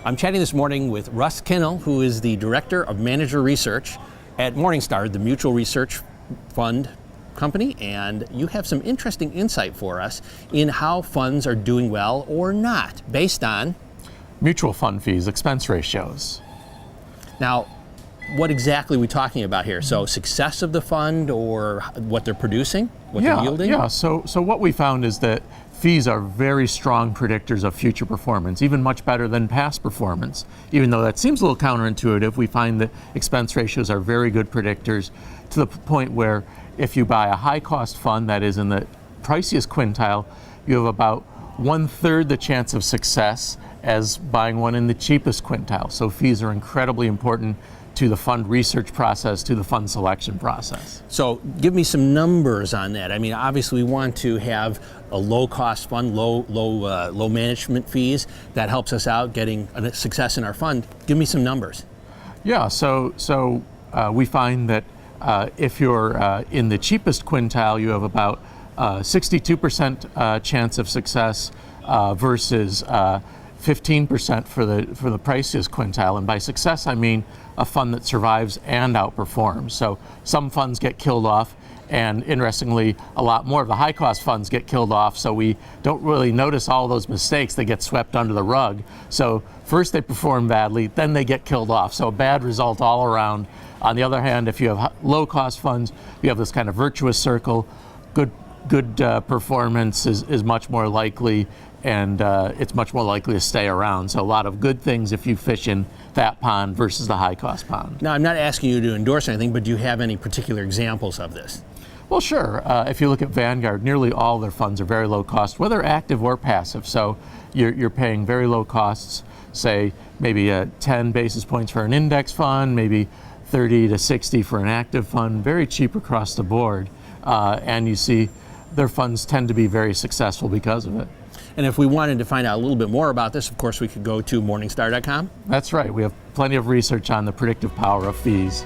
I'm chatting this morning with Russ Kinnel, who is the Director of Manager Research at Morningstar, the mutual research fund company, and you have some interesting insight for us in how funds are doing well or not, based on mutual fund fees, expense ratios. Now, what exactly are we talking about here? So success of the fund or what they're producing, what they're yielding? Yeah, so what we found is that fees are very strong predictors of future performance, even much better than past performance. Even though that seems a little counterintuitive, we find that expense ratios are very good predictors to the point where if you buy a high cost fund that is in the priciest quintile, you have about 1/3 the chance of success as buying one in the cheapest quintile. So fees are incredibly important to the fund research process, to the fund selection process. So give me some numbers on that. I mean, obviously we want to have a low-cost fund, low management fees. That helps us out getting a success in our fund. Give me some numbers. Yeah, so we find that if you're in the cheapest quintile, you have about 62% chance of success versus 15% for the priciest quintile. And by success, I mean a fund that survives and outperforms. So some funds get killed off, and interestingly, a lot more of the high-cost funds get killed off, so we don't really notice all those mistakes. They get swept under the rug. So first they perform badly, then they get killed off. So a bad result all around. On the other hand, if you have low-cost funds, you have this kind of virtuous circle. Good performance is much more likely, and it's much more likely to stay around. So a lot of good things if you fish in that pond versus the high-cost pond. Now, I'm not asking you to endorse anything, but do you have any particular examples of this? Well, sure. If you look at Vanguard, nearly all their funds are very low cost, whether active or passive. So you're paying very low costs, say maybe 10 basis points for an index fund, maybe 30 to 60 for an active fund, very cheap across the board. And you see their funds tend to be very successful because of it. And if we wanted to find out a little bit more about this, of course, we could go to Morningstar.com. That's right. We have plenty of research on the predictive power of fees.